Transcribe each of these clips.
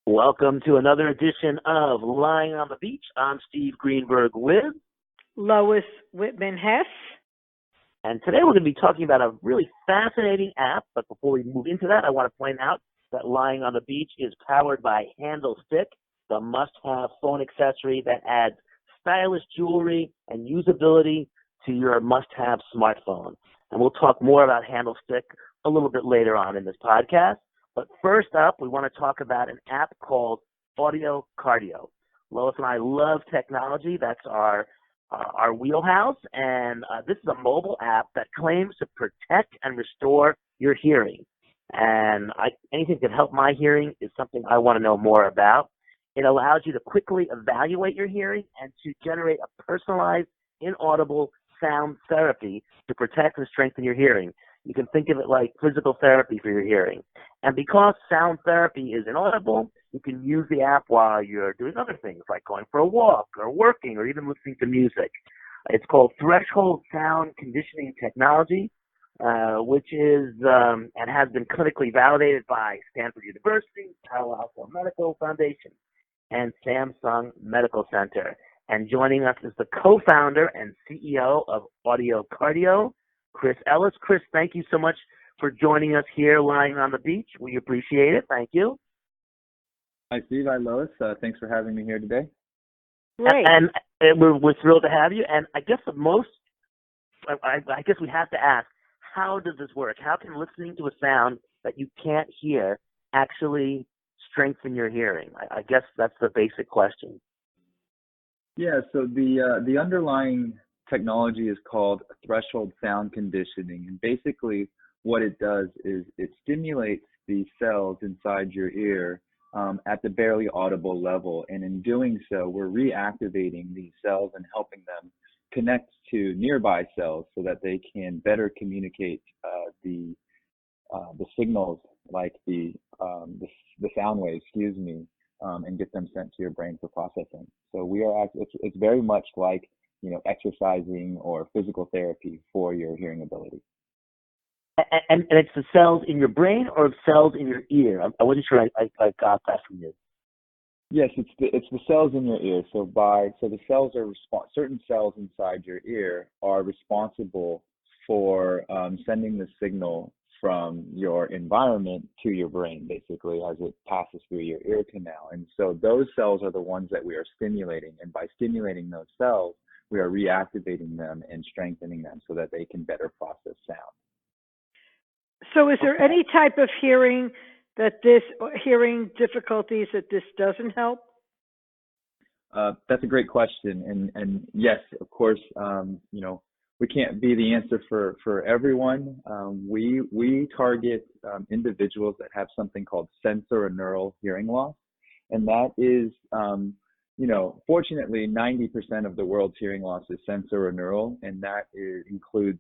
Welcome to another edition of Lying on the Beach. I'm Steve Greenberg with Lois Whitman-Hess. And today we're going to be talking about a really fascinating app. But before we move into that, I want to point out that Lying on the Beach is powered by Handlestick, the must-have phone accessory that adds stylish jewelry and usability to your must-have smartphone. And we'll talk more about Handlestick a little bit later on in this podcast. But first up, we want to talk about an app called AudioCardio. Lois and I love technology. That's our wheelhouse. And this is a mobile app that claims to protect and restore your hearing. And anything that can help my hearing is something I want to know more about. It allows you to quickly evaluate your hearing and to generate a personalized, inaudible sound therapy to protect and strengthen your hearing. You can think of it like physical therapy for your hearing. And because sound therapy is inaudible, you can use the app while you're doing other things like going for a walk or working or even listening to music. It's called Threshold Sound Conditioning Technology, which is and has been clinically validated by Stanford University, Palo Alto Medical Foundation, and Samsung Medical Center. And joining us is the co-founder and CEO of AudioCardio, Chris Ellis. Chris, thank you so much for joining us here Lying on the Beach. We appreciate it. Thank you. Hi, Steve. Hi, Lois. Thanks for having me here today. Great. And we're thrilled to have you. And I guess I guess we have to ask, how does this work? How can listening to a sound that you can't hear actually strengthen your hearing? I guess that's the basic question. Yeah, so the underlying technology is called threshold sound conditioning. And basically what it does is it stimulates the cells inside your ear at the barely audible level. And in doing so, we're reactivating these cells and helping them connect to nearby cells so that they can better communicate the signals, like the sound waves, and get them sent to your brain for processing. So it's very much like, exercising or physical therapy for your hearing ability. And it's the cells in your brain or cells in your ear? I wasn't sure I got that from you. Yes, it's the cells in your ear. So the cells are certain cells inside your ear are responsible for sending the signal from your environment to your brain, basically, as it passes through your ear canal. And so those cells are the ones that we are stimulating. And by stimulating those cells, we are reactivating them and strengthening them so that they can better process sound. So is there any type of hearing difficulties that this doesn't help? That's a great question. And yes, of course, we can't be the answer for everyone. We target individuals that have something called sensorineural hearing loss. And that is, fortunately, 90% of the world's hearing loss is sensorineural, and that includes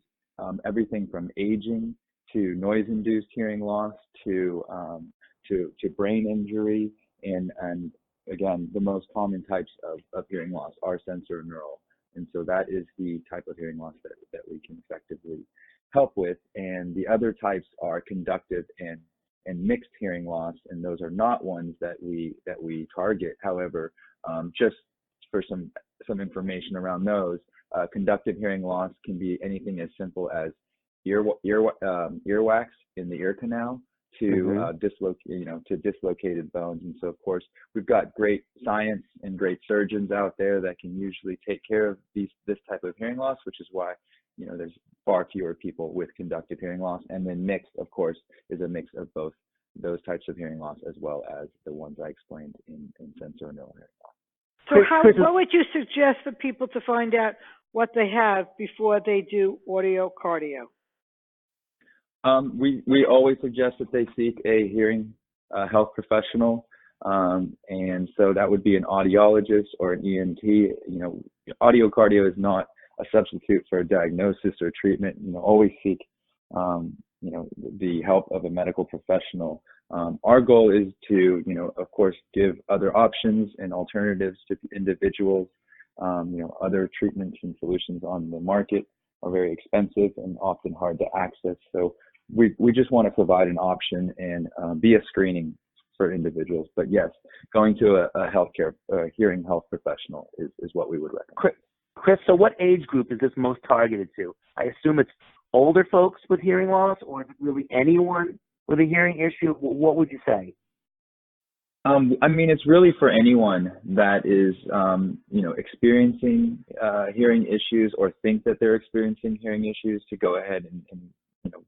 everything from aging to noise-induced hearing loss to brain injury, and again, the most common types of hearing loss are sensorineural. And so that is the type of hearing loss that we can effectively help with. And the other types are conductive and mixed hearing loss, and those are not ones that we target. However, just for some information around those, conductive hearing loss can be anything as simple as earwax in the ear canal to dislocated bones. And so, of course, we've got great science and great surgeons out there that can usually take care of this type of hearing loss, which is why there's far fewer people with conductive hearing loss. And then mixed, of course, is a mix of both those types of hearing loss as well as the ones I explained in sensorineural hearing loss. So what would you suggest for people to find out what they have before they do AudioCardio? We always suggest that they seek a hearing health professional, and so that would be an audiologist or an ENT. AudioCardio is not a substitute for a diagnosis or treatment. Always seek the help of a medical professional. Our goal is to, of course, give other options and alternatives to individuals. Other treatments and solutions on the market are very expensive and often hard to access. So we just want to provide an option and be a screening for individuals. But yes, going to a healthcare hearing health professional is what we would recommend. Chris, so what age group is this most targeted to? I assume it's older folks with hearing loss, or is it really anyone with a hearing issue? What would you say? I mean, it's really for anyone that is, experiencing hearing issues or think that they're experiencing hearing issues, to go ahead and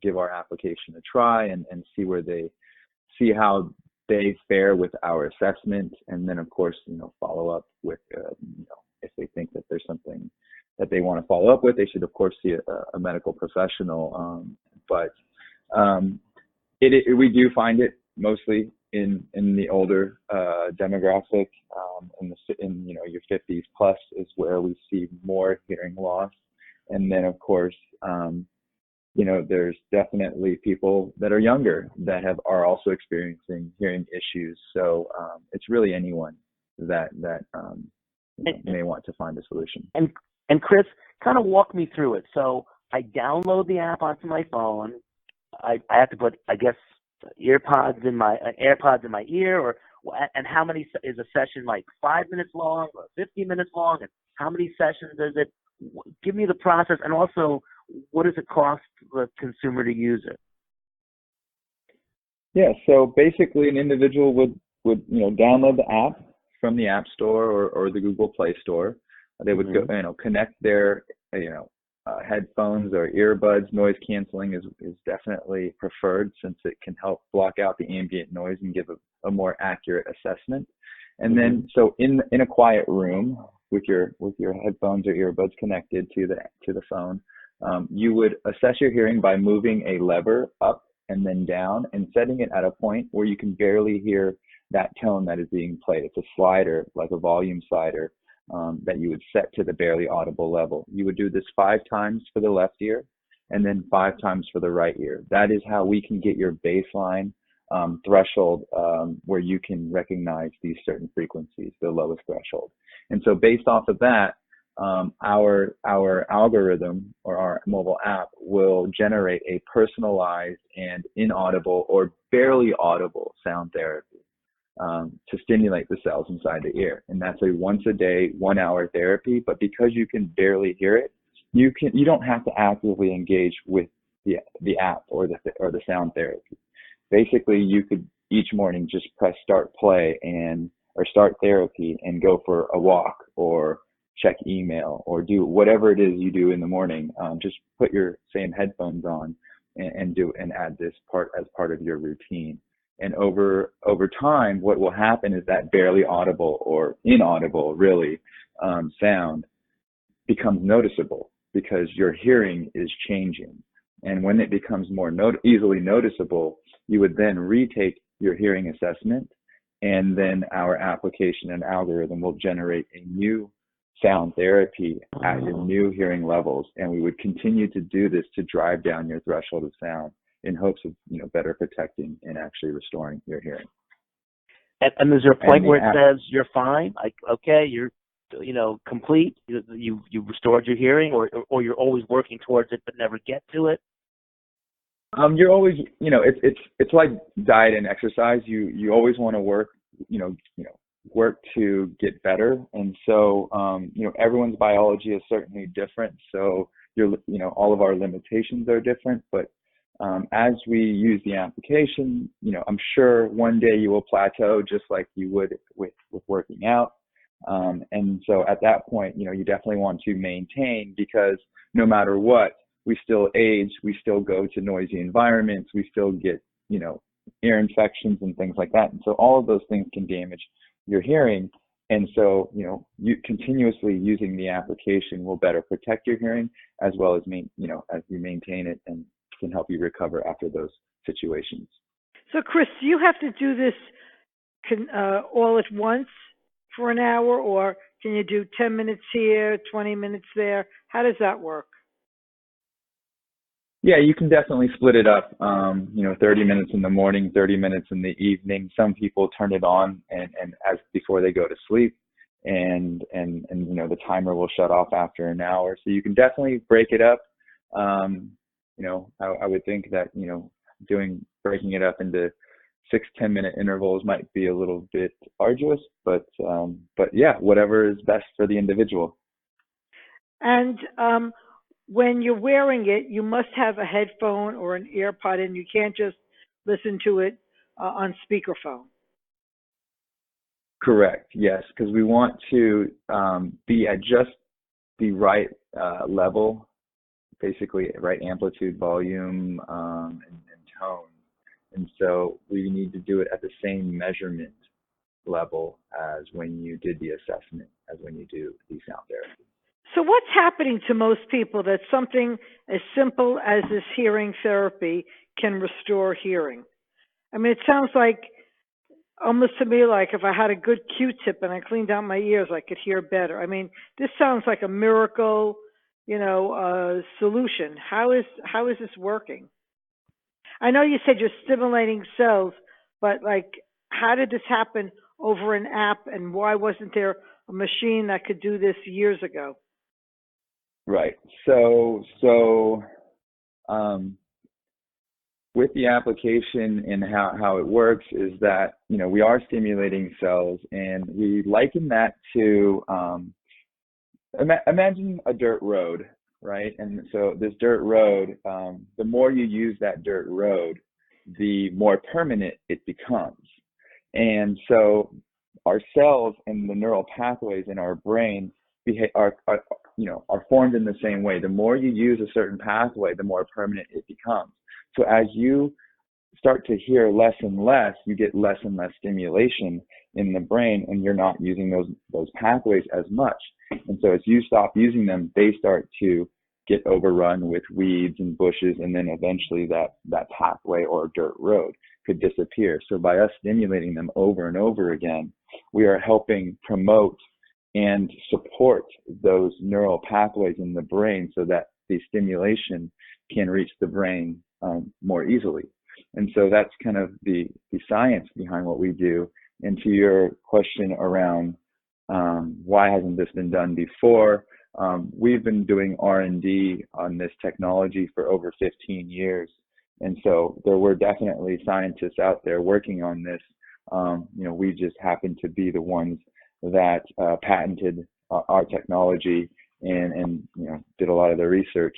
give our application a try and see how they fare with our assessment, and then of course, follow up with, if they think that there's something that they want to follow up with, they should of course see a medical professional. But we do find it mostly in the older demographic, in your 50s plus is where we see more hearing loss. And then of course, there's definitely people that are younger that are also experiencing hearing issues. So it's really anyone that may want to find a solution. And Chris, kind of walk me through it. So I download the app onto my phone. I have to put, I guess, AirPods in my ear, and how many is a session, like 5 minutes long or 50 minutes long, and how many sessions is it? Give me the process, and also what does it cost the consumer to use it? Yeah, so basically an individual would download the app from the App Store or the Google Play Store. They would go connect their headphones or earbuds. Noise canceling is definitely preferred, since it can help block out the ambient noise and give a more accurate assessment. And then, so in a quiet room with your headphones or earbuds connected to the phone, you would assess your hearing by moving a lever up and then down and setting it at a point where you can barely hear that tone that is being played. It's a slider, like a volume slider, that you would set to the barely audible level. You would do this 5 times for the left ear and then 5 times for the right ear. That is how we can get your baseline threshold, where you can recognize these certain frequencies, the lowest threshold. And so based off of that, our algorithm or our mobile app will generate a personalized and inaudible or barely audible sound therapy to stimulate the cells inside the ear. And that's a once a day, 1 hour therapy. But because you can barely hear it, you don't have to actively engage with the app or the sound therapy. Basically, you could each morning just press start play or start therapy and go for a walk or check email or do whatever it is you do in the morning. Just put your same headphones on and add this as part of your routine. And over time, what will happen is that barely audible or inaudible, really, sound becomes noticeable because your hearing is changing. And when it becomes more easily noticeable, you would then retake your hearing assessment, and then our application and algorithm will generate a new sound therapy at your new hearing levels. And we would continue to do this to drive down your threshold of sound in hopes of better protecting and actually restoring your hearing. And is there a point where it says you're fine, like okay, you're complete, you restored your hearing, or you're always working towards it but never get to it? You're always, it's like diet and exercise. You always want to work to get better. And so, everyone's biology is certainly different. So all of our limitations are different, but as we use the application, I'm sure one day you will plateau just like you would with working out. And so at that point, you definitely want to maintain, because no matter what, we still age, we still go to noisy environments, we still get, ear infections and things like that. And so all of those things can damage your hearing. And so, you continuously using the application will better protect your hearing, as well as as you maintain it, and can help you recover after those situations. So, Chris, do you have to do this all at once for an hour, or can you do 10 minutes here, 20 minutes there? How does that work? Yeah, you can definitely split it up, 30 minutes in the morning, 30 minutes in the evening. Some people turn it on and as before they go to sleep, and the timer will shut off after an hour. So you can definitely break it up. I would think that, breaking it up into 6-10 minute intervals might be a little bit arduous, but yeah, whatever is best for the individual. And when you're wearing it, you must have a headphone or an AirPod, and you can't just listen to it on speakerphone. Correct. Yes, because we want to be at just the right level, basically right amplitude, volume, and tone. And so we need to do it at the same measurement level as when you did the assessment, as when you do the sound therapy. So what's happening to most people that something as simple as this hearing therapy can restore hearing? I mean, it sounds like almost to me like if I had a good Q-tip and I cleaned out my ears, I could hear better. I mean, this sounds like a miracle, solution. How is this working? I know you said you're stimulating cells, but like, how did this happen over an app, and why wasn't there a machine that could do this years ago? Right. So with the application and how it works is that, we are stimulating cells, and we liken that to, imagine a dirt road, right? And so this dirt road, the more you use that dirt road, the more permanent it becomes. And so our cells and the neural pathways in our brain are formed in the same way. The more you use a certain pathway, the more permanent it becomes. So as you start to hear less and less, you get less and less stimulation in the brain, and you're not using those pathways as much. And so as you stop using them, they start to get overrun with weeds and bushes, and then eventually that pathway or dirt road could disappear. So by us stimulating them over and over again, we are helping promote and support those neural pathways in the brain so that the stimulation can reach the brain more easily. And so that's kind of the science behind what we do. And to your question around why hasn't this been done before, we've been doing R&D on this technology for over 15 years. And so there were definitely scientists out there working on this. We just happened to be the ones that patented our technology and did a lot of the research.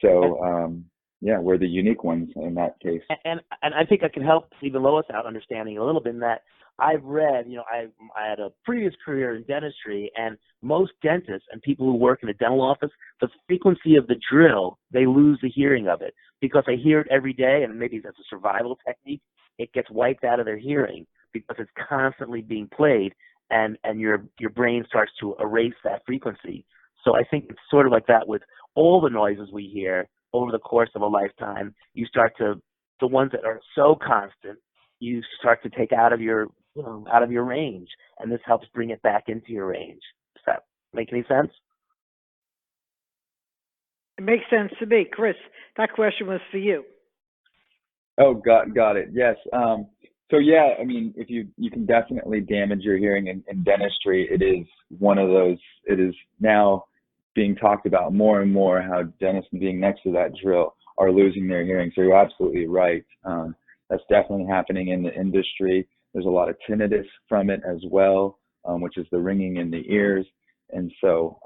So we're the unique ones in that case. And I think I can help even Lois out understanding a little bit in that I've read, I had a previous career in dentistry, and most dentists and people who work in a dental office, the frequency of the drill, they lose the hearing of it because they hear it every day, and maybe that's a survival technique. It gets wiped out of their hearing because it's constantly being played, and your brain starts to erase that frequency. So I think it's sort of like that with all the noises we hear over the course of a lifetime. You start to, the ones that are so constant, you start to take out of your range, and this helps bring it back into your range. Does that make any sense? It makes sense to me. Chris, that question was for you. Oh, got it. Yes. If you can definitely damage your hearing in dentistry. It is one of those, it is now being talked about more and more how dentists being next to that drill are losing their hearing. So you're absolutely right. That's definitely happening in the industry. There's a lot of tinnitus from it as well, which is the ringing in the ears. And so,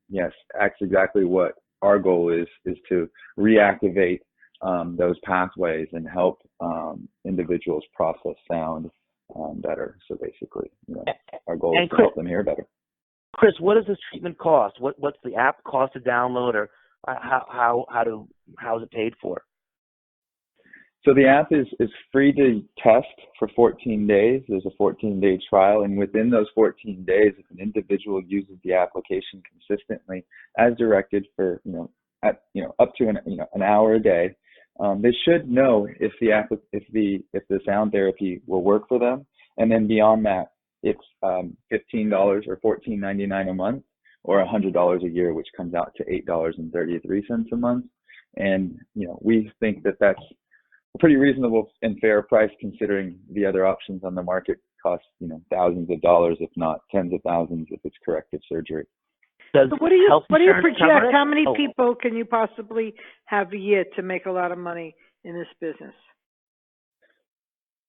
yes, that's exactly what our goal is to reactivate those pathways and help individuals process sound better. So basically, our goal is to help them hear better. Chris, what does this treatment cost? What's the app cost to download, or how is it paid for? So the app is free to test for 14 days. There's a 14-day trial, and within those 14 days, if an individual uses the application consistently as directed for up to an hour a day, they should know if the sound therapy will work for them. And then beyond that, it's $15 or $14.99 a month, or $100 a year, which comes out to $8.33 a month. And we think that that's a pretty reasonable and fair price, considering the other options on the market cost thousands of dollars, if not tens of thousands, if it's corrective surgery. So what do you project? How many people can you possibly have a year to make a lot of money in this business?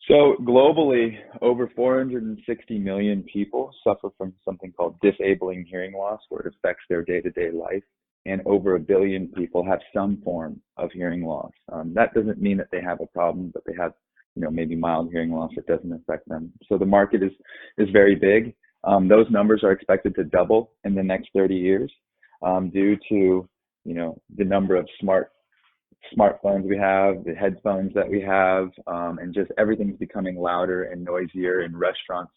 So globally, over 460 million people suffer from something called disabling hearing loss, where it affects their day-to-day life. And over 1 billion people have some form of hearing loss. That doesn't mean that they have a problem, but they have, maybe mild hearing loss that doesn't affect them. So the market is very big. Those numbers are expected to double in the next 30 years due to, the number of smartphones we have, the headphones that we have, and just everything's becoming louder and noisier. And restaurants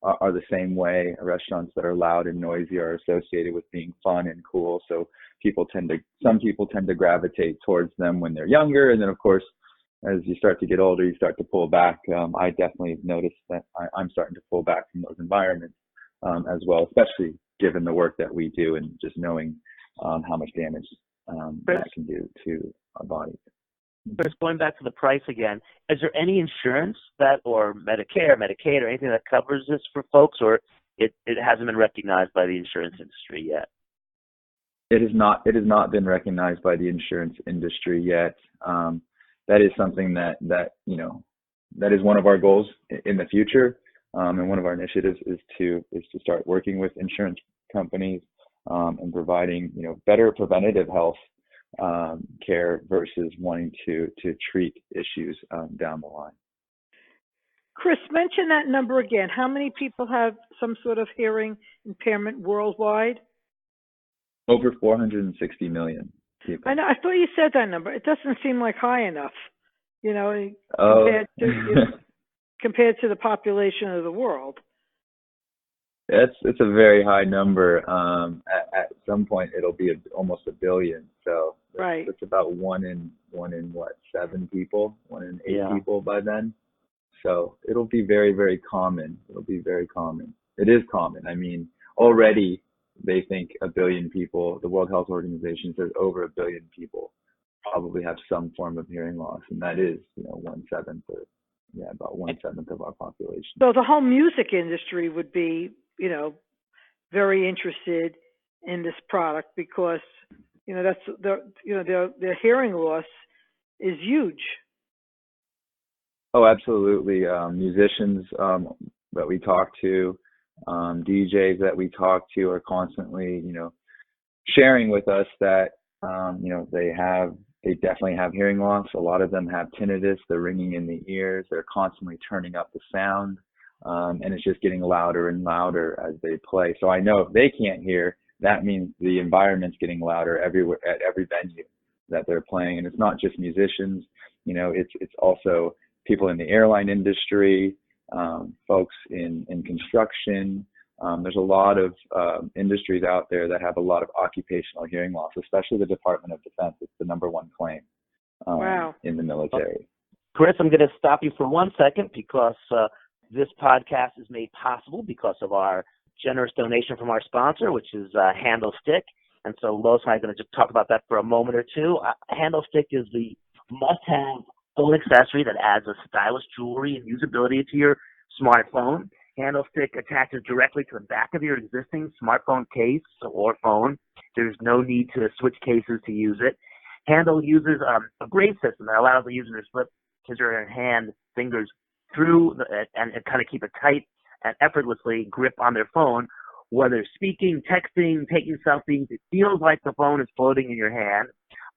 are the same way. Restaurants that are loud and noisy are associated with being fun and cool. So some people tend to gravitate towards them when they're younger. And then of course, as you start to get older, you start to pull back. I definitely noticed that I'm starting to pull back from those environments as well, especially given the work that we do and just knowing how much damage that can do to our bodies. Chris, going back to the price again, is there any insurance or Medicare, Medicaid, or anything that covers this for folks, or it hasn't been recognized by the insurance industry yet? It has not been recognized by the insurance industry yet. That is something that is one of our goals in the future, and one of our initiatives is to start working with insurance companies and providing better preventative health care versus wanting to treat issues down the line. Chris, mention that number again. How many people have some sort of hearing impairment worldwide? Over 460 million people. I know. I thought you said that number. It doesn't seem like high enough, compared to the population of the world. It's a very high number. At some point, it'll be almost 1 billion. So right. It's about one in 7 people, 1 in 8 people by then. So it'll be very, very common. It is common. I mean, already they think 1 billion people. The World Health Organization says over 1 billion people probably have some form of hearing loss, and that is 1/7 about 1/7 of our population. So the whole music industry would be very interested in this product because that's their hearing loss is huge. Oh, absolutely. Musicians that we talk to, DJs that we talk to are constantly sharing with us that they definitely have hearing loss. A lot of them have tinnitus, they're ringing in the ears, they're constantly turning up the sound. And it's just getting louder and louder as they play. So I know if they can't hear, that means the environment's getting louder everywhere at every venue that they're playing. And it's not just musicians, it's also people in the airline industry, folks in construction. There's a lot of industries out there that have a lot of occupational hearing loss, especially the Department of Defense. It's the #1 claim in the military. Chris, I'm going to stop you for 1 second because this podcast is made possible because of our generous donation from our sponsor, which is Handle Stick. And so Lois and I are going to just talk about that for a moment or two. Handle Stick is the must-have phone accessory that adds a stylish jewelry and usability to your smartphone. Handle Stick attaches directly to the back of your existing smartphone case or phone. There's no need to switch cases to use it. Handle uses a great system that allows the user to slip his or her hand fingers through and kind of keep a tight and effortlessly grip on their phone, whether speaking, texting, taking selfies. It feels like the phone is floating in your hand.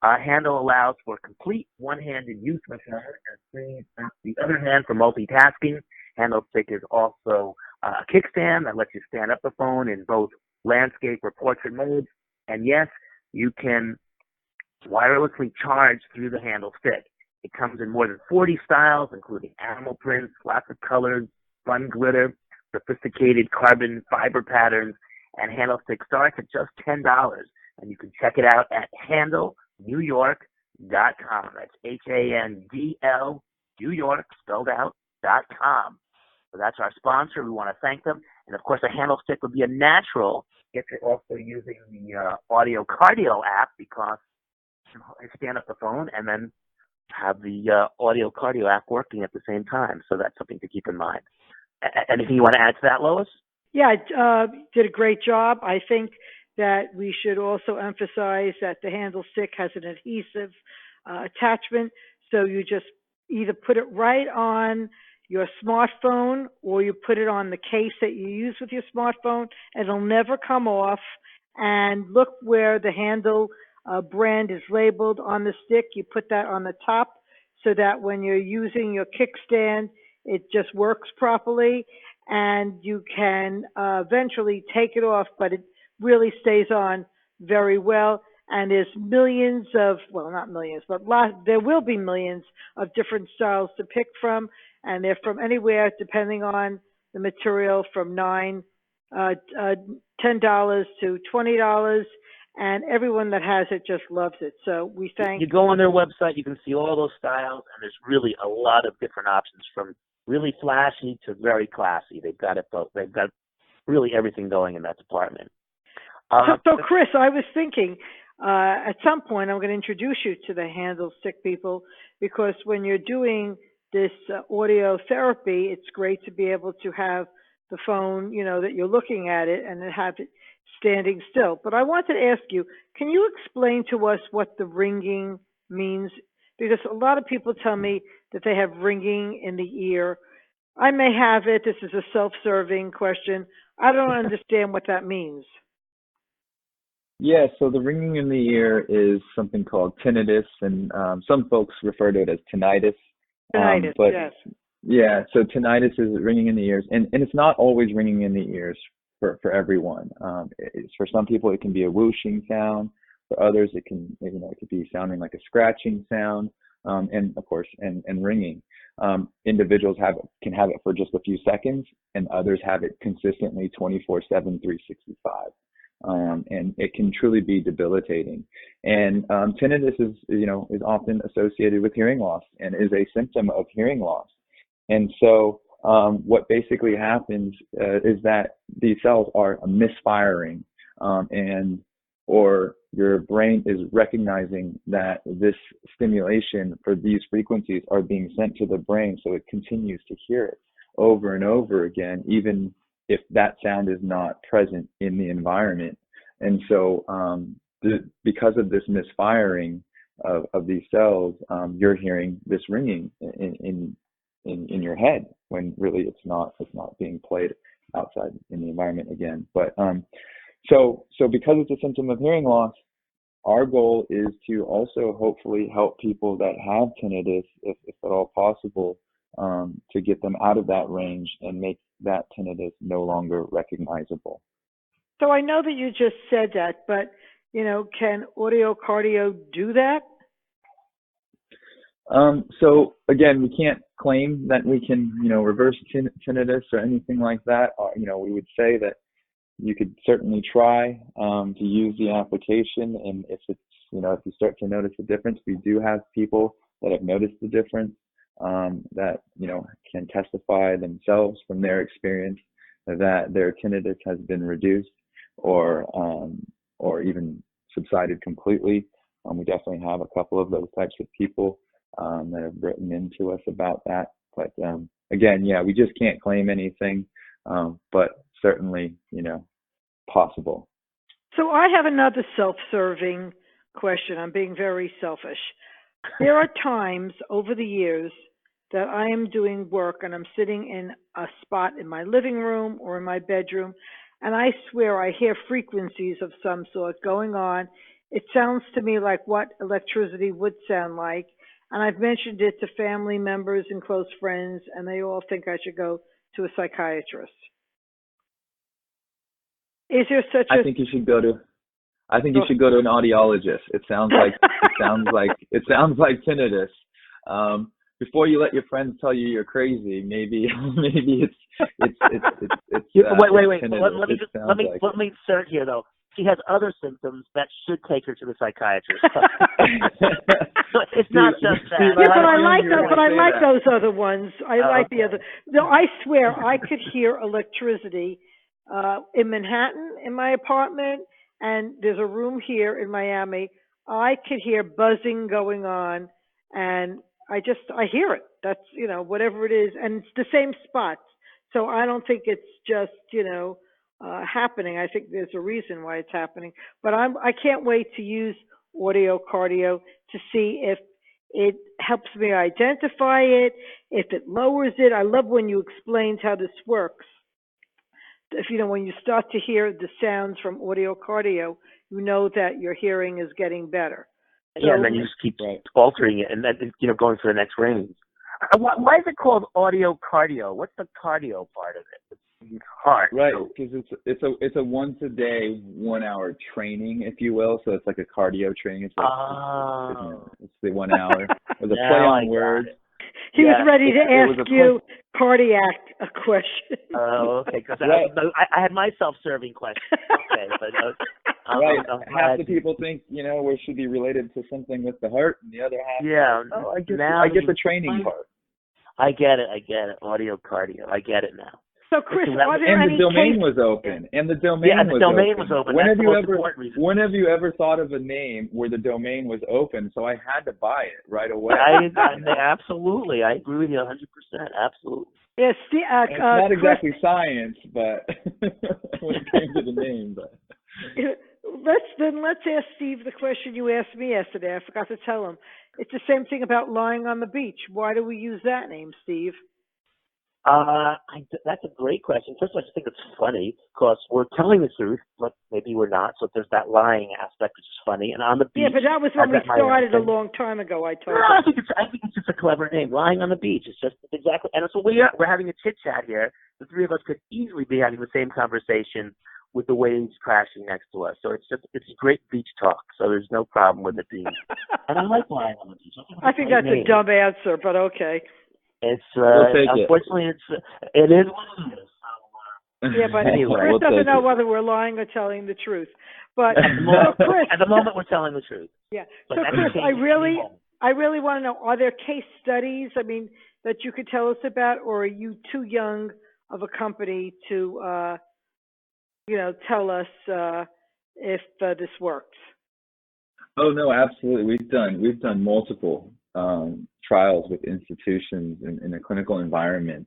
Handle allows for complete one-handed use of the phone and frees up the other hand for multitasking. Handle Stick is also a kickstand that lets you stand up the phone in both landscape or portrait modes. And yes, you can wirelessly charge through the Handle Stick. It comes in more than 40 styles, including animal prints, lots of colors, fun glitter, sophisticated carbon fiber patterns, and Handle Stick starts at just $10. And you can check it out at handlenewyork.com. That's HANDL, New York, spelled out, .com. So that's our sponsor. We want to thank them. And of course, a Handle Stick would be a natural if you're also using the AudioCardio app, because you can stand up the phone and then have the AudioCardio app working at the same time. So that's something to keep in mind. Anything you want to add to that, Lois? Yeah, did a great job. I think that we should also emphasize that the Handle Stick has an adhesive attachment, so you just either put it right on your smartphone or you put it on the case that you use with your smartphone. It'll never come off. And look where the handle brand is labeled on the stick. You put that on the top so that when you're using your kickstand, it just works properly. And you can eventually take it off, but it really stays on very well. And there's millions of, well, not millions, but there will be millions of different styles to pick from. And they're from anywhere, depending on the material, from $10 to $20. And everyone that has it just loves it. So we thank you. Go on their website, you can see all those styles, and there's really a lot of different options, from really flashy to very classy. They've got it both. They've got really everything going in that department. So Chris, I was thinking at some point I'm going to introduce you to the handle stick people, because when you're doing this audio therapy, it's great to be able to have the phone, you know, that you're looking at it and have it standing still. But I wanted to ask you, can you explain to us what the ringing means? Because a lot of people tell me that they have ringing in the ear. I may have it. This is a self-serving question. I don't understand what that means. Yeah, so the ringing in the ear is something called tinnitus, and some folks refer to it as tinnitus. Tinnitus, but yes. Yeah, so tinnitus is ringing in the ears, and it's not always ringing in the ears for everyone. For some people, it can be a whooshing sound. For others, it can, you know, it could be sounding like a scratching sound, and of course, and ringing. Individuals can have it for just a few seconds, and others have it consistently 24/7, 365. And it can truly be debilitating. And tinnitus is often associated with hearing loss and is a symptom of hearing loss. And so what basically happens is that these cells are misfiring, or your brain is recognizing that this stimulation for these frequencies are being sent to the brain, so it continues to hear it over and over again, even if that sound is not present in the environment. And so because of this misfiring of these cells, you're hearing this ringing in your head, when really it's not being played outside in the environment again. But so because it's a symptom of hearing loss, our goal is to also hopefully help people that have tinnitus, if at all possible, to get them out of that range and make that tinnitus no longer recognizable. So I know that you just said that, but, you know, can AudioCardio do that? So again, we can't claim that we can, reverse tinnitus or anything like that. We would say that you could certainly try to use the application, and if it's, if you start to notice a difference, we do have people that have noticed the difference, that can testify themselves from their experience that their tinnitus has been reduced or even subsided completely. We definitely have a couple of those types of people that have written into us about that. But again, we just can't claim anything, but certainly, possible. So I have another self-serving question. I'm being very selfish. There are times over the years that I am doing work and I'm sitting in a spot in my living room or in my bedroom, and I swear I hear frequencies of some sort going on. It sounds to me like what electricity would sound like. And I've mentioned it to family members and close friends, and they all think I should go to a psychiatrist. Is there such I think you should go to an audiologist. It sounds like tinnitus. Before you let your friends tell you you're crazy, maybe it's wait. Let me insert here though. She has other symptoms that should take her to the psychiatrist. So it's not just that. Yeah, but I like those other ones. I like the other. No, I swear I could hear electricity in Manhattan in my apartment, and there's a room here in Miami. I could hear buzzing going on, and I hear it. That's, whatever it is, and it's the same spots. So I don't think it's just, happening. I think there's a reason why it's happening. But I can't wait to use AudioCardio to see if It helps me identify it. If it lowers it, I love when you explained how this works. If when you start to hear the sounds from AudioCardio, you know that your hearing is getting better. Yeah, and then you just keep altering it, and then going for the next range. Why is it called AudioCardio? What's the cardio part of it? It's hard, right? Because it's a once a day, 1 hour training, if you will. So it's like a cardio training. It's the 1 hour. There's a play on words. He was ready to ask you cardiac a question. Oh, okay. Because I had my self-serving question. Okay, but right. Half the people think we should be related to something with the heart, and the other half. Yeah. I get the training part. I get it. AudioCardio. I get it now. So, Chris, are there any the domain was open. And the domain was open. When have you ever thought of a name where the domain was open? So I had to buy it right away. Absolutely. I agree with you 100%. Absolutely. Yes, it's not exactly science, but when it came to the name. But let's ask Steve the question you asked me yesterday. I forgot to tell him. It's the same thing about lying on the beach. Why do we use that name, Steve? That's a great question. First of all, I just think it's funny because we're telling the truth, but maybe we're not. So there's that lying aspect, which is funny. And on the beach, but that was when we started a long time ago. I told you. I think it's just a clever name. Lying on the beach. It's exactly. And so we're having a chit chat here. The three of us could easily be having the same conversation with the waves crashing next to us. So it's great beach talk. So there's no problem with it being. And I like lying on the beach. I think that's a dumb answer, but okay. It's unfortunately it is what it is. Yeah, but anyway, Chris doesn't know whether we're lying or telling the truth. But Chris, at the moment we're telling the truth. Yeah. So Chris, I really want to know: are there case studies? That you could tell us about, or are you too young of a company to, tell us if this works? Oh no, absolutely. We've done multiple trials with institutions in a clinical environment.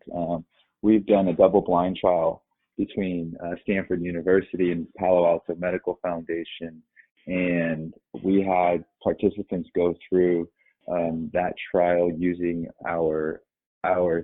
We've done a double-blind trial between Stanford University and Palo Alto Medical Foundation, and we had participants go through that trial using our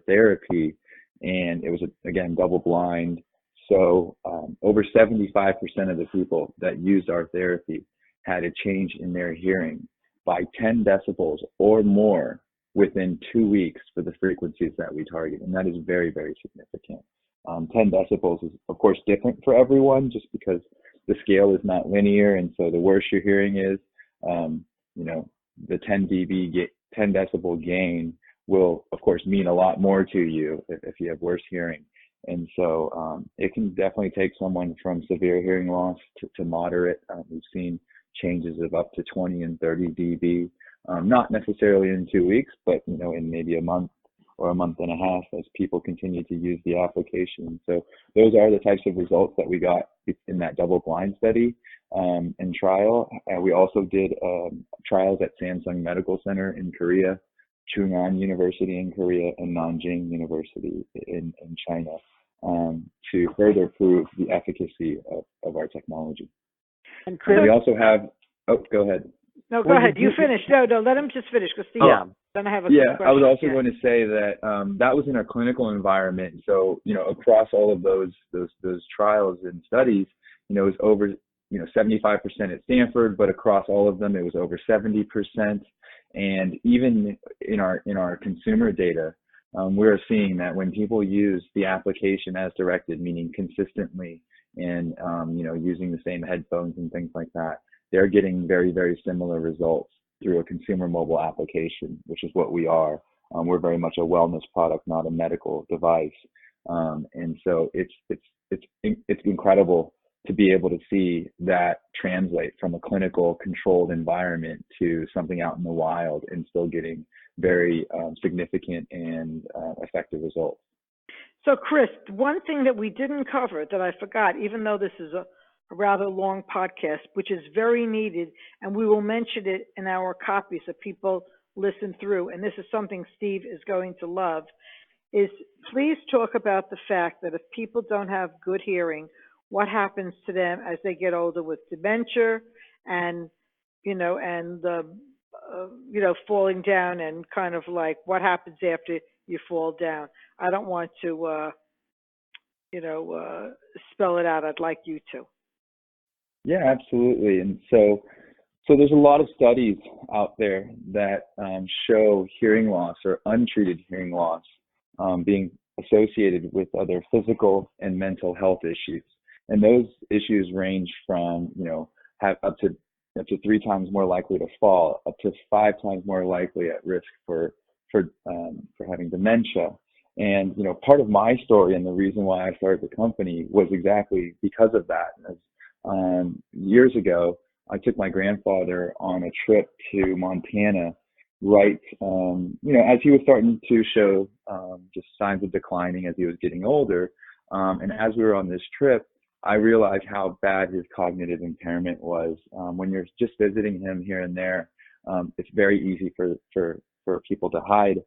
therapy, and it was again double-blind. So over 75% of the people that used our therapy had a change in their hearing by 10 decibels or more within 2 weeks for the frequencies that we target. And that is very, very significant. 10 decibels is, of course, different for everyone just because the scale is not linear. And so the worse your hearing is, the 10 decibel gain will, of course, mean a lot more to you if you have worse hearing. And so it can definitely take someone from severe hearing loss to moderate. We've seen changes of up to 20 and 30 dB, not necessarily in 2 weeks, but in maybe a month or a month and a half as people continue to use the application. So those are the types of results that we got in that double-blind study and trial. We also did trials at Samsung Medical Center in Korea, Chungan University in Korea, and Nanjing University in China to further prove the efficacy of our technology. And we also have, go ahead. No, go ahead. You finish. No, let him just finish. Because then I have a question. I was also going to say that that was in a clinical environment. So, across all of those trials and studies, it was over 75% at Stanford, but across all of them, it was over 70%. And even in our consumer data, we're seeing that when people use the application as directed, meaning consistently, and using the same headphones and things like that, they're getting very, very similar results through a consumer mobile application, which is what we are. We're very much a wellness product, not a medical device. And so it's incredible to be able to see that translate from a clinical controlled environment to something out in the wild and still getting very significant and effective results. So, Chris, one thing that we didn't cover that I forgot, even though this is a rather long podcast, which is very needed, and we will mention it in our copy so people listen through, and this is something Steve is going to love, is please talk about the fact that if people don't have good hearing, what happens to them as they get older with dementia and, and the falling down and kind of like what happens after you fall down. I don't want to, spell it out. I'd like you to. Yeah, absolutely. And so there's a lot of studies out there that show hearing loss or untreated hearing loss being associated with other physical and mental health issues. And those issues range from, have up to 3 times more likely to fall, up to 5 times more likely at risk for having dementia. And part of my story and the reason why I started the company was exactly because of that. Years ago, I took my grandfather on a trip to Montana, right, as he was starting to show just signs of declining as he was getting older. And as we were on this trip, I realized how bad his cognitive impairment was. When you're just visiting him here and there, it's very easy for people to hide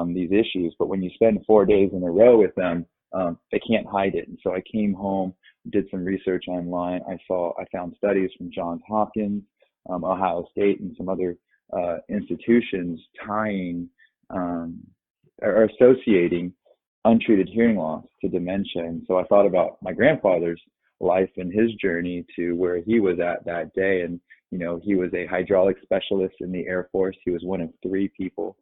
these issues. But when you spend 4 days in a row with them, they can't hide it. And so I came home, did some research online. I found studies from Johns Hopkins, Ohio State, and some other institutions tying or associating untreated hearing loss to dementia. And so I thought about my grandfather's life and his journey to where he was at that day. And, he was a hydraulic specialist in the Air Force. He was one of 3 people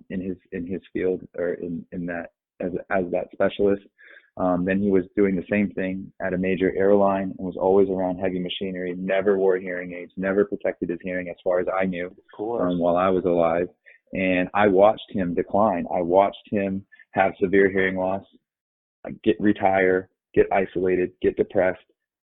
in his field or in that as that specialist. Then he was doing the same thing at a major airline and was always around heavy machinery, never wore hearing aids, never protected his hearing as far as I knew while I was alive. And I watched him decline. I watched him have severe hearing loss, retire, get isolated, get depressed,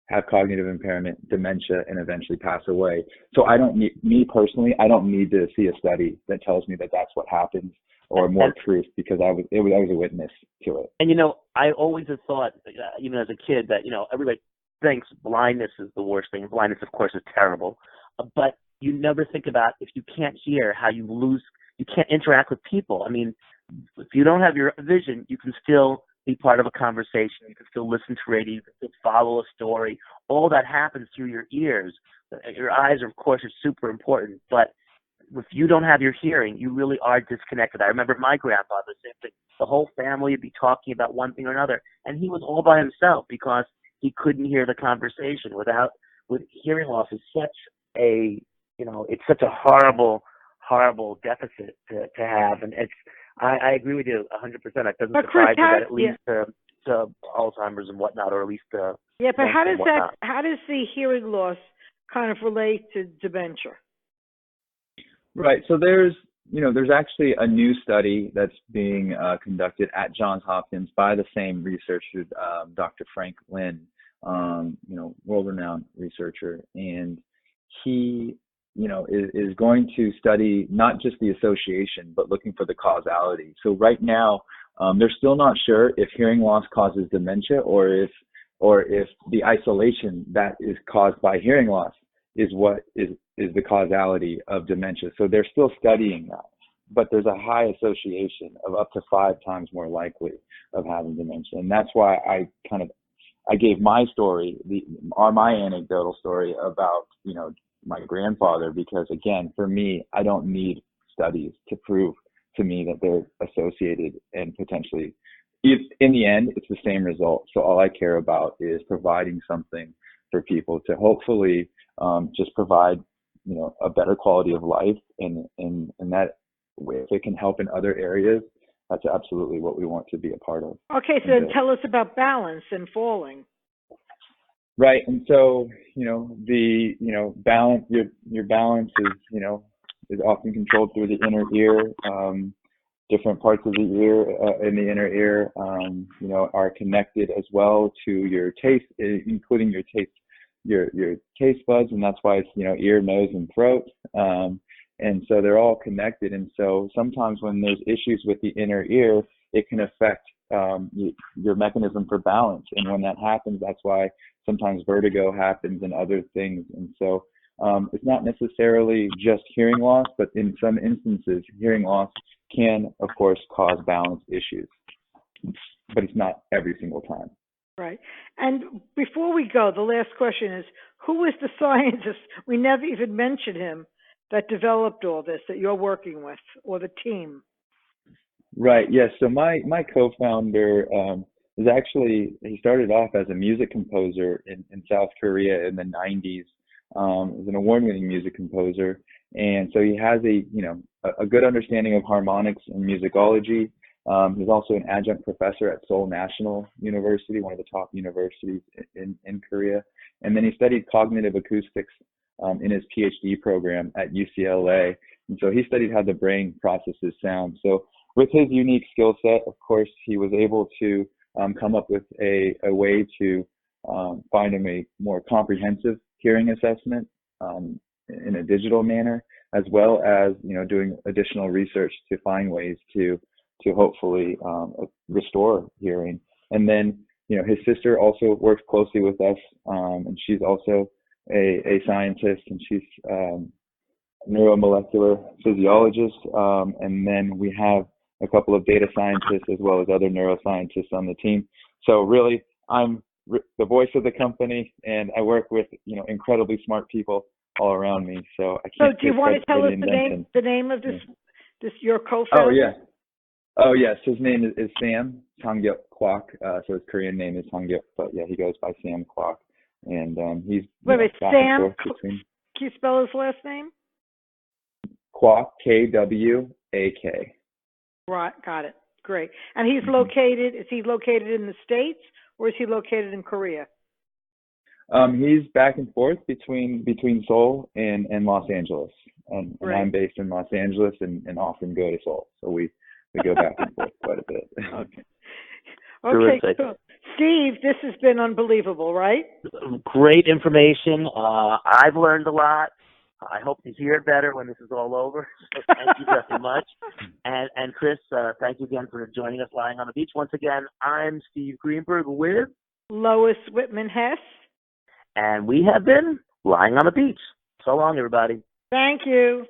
have cognitive impairment, dementia, and eventually pass away. So I don't need to see a study that tells me that that's what happens or more proof, because I was a witness to it. And I always have thought, even as a kid, that everybody thinks blindness is the worst thing. Blindness, of course, is terrible, but you never think about if you can't hear, how you can't interact with people. I mean, if you don't have your vision, you can still be part of a conversation. You can still listen to radio. You can still follow a story. All that happens through your ears. Your eyes, of course, are super important, but if you don't have your hearing, you really are disconnected. I remember my grandfather, same thing. The whole family would be talking about one thing or another, and he was all by himself because he couldn't hear the conversation. With hearing loss is such a, it's such a horrible deficit to have, and I agree with you 100%. It doesn't surprise me that it leads to Alzheimer's and whatnot, or at least but how does the hearing loss kind of relate to dementia? Right. So there's actually a new study that's being conducted at Johns Hopkins by the same researcher, Dr. Frank Lin, world-renowned researcher, and he, is going to study not just the association, but looking for the causality. So right now, they're still not sure if hearing loss causes dementia or if the isolation that is caused by hearing loss is what is the causality of dementia. So they're still studying that, but there's a high association of up to 5 times more likely of having dementia. And that's why I gave my story, my anecdotal story about, my grandfather, because again, for me, I don't need studies to prove to me that they're associated, and potentially, if in the end, it's the same result. So all I care about is providing something for people to hopefully just provide, a better quality of life, and that if it can help in other areas, that's absolutely what we want to be a part of. Okay, so then tell us about balance and falling. Right, and so balance. Your balance is often controlled through the inner ear. Different parts of the ear in the inner ear, are connected as well to your taste, including your taste buds, and that's why it's ear, nose, and throat. And so they're all connected. And so sometimes when there's issues with the inner ear, it can affect your mechanism for balance. And when that happens, that's why sometimes vertigo happens and other things. And so it's not necessarily just hearing loss, but in some instances, hearing loss can, of course, cause balance issues. But it's not every single time. Right. And before we go, the last question is, who is the scientist? We never even mentioned him that developed all this that you're working with, or the team? Right. Yes. So my co-founder is actually, he started off as a music composer in South Korea in the 90s. He's an award-winning music composer, and so he has a good understanding of harmonics and musicology. He's also an adjunct professor at Seoul National University, one of the top universities in Korea. And then he studied cognitive acoustics in his PhD program at UCLA. And so he studied how the brain processes sound. So with his unique skill set, of course, he was able to come up with a way to find him a more comprehensive hearing assessment in a digital manner, as well as doing additional research to find ways to hopefully restore hearing. And then his sister also works closely with us, and she's also a scientist, and she's neuromolecular physiologist. And then we have a couple of data scientists as well as other neuroscientists on the team. So really, I'm the voice of the company, and I work with incredibly smart people all around me. So I can't. So do you want to tell us the name of this your co-founder? Oh yes, his name is Sam Sang-gyuk Kwak. So his Korean name is Sang-gyuk, but yeah, he goes by Sam Kwak, and he's Sam. Can you spell his last name? Kwak, Kwak. Right, got it. Great. And he's located. Is he located in the States or is he located in Korea? He's back and forth between Seoul and Los Angeles, and I'm based in Los Angeles and often go to Seoul, so we go back and forth quite a bit. Okay, cool. Steve, this has been unbelievable, right? Great information. I've learned a lot. I hope to hear better when this is all over. So thank you very much. And Chris, thank you again for joining us lying on the beach. Once again, I'm Steve Greenberg with Lois Whitman-Hess. And we have been lying on the beach. So long, everybody. Thank you.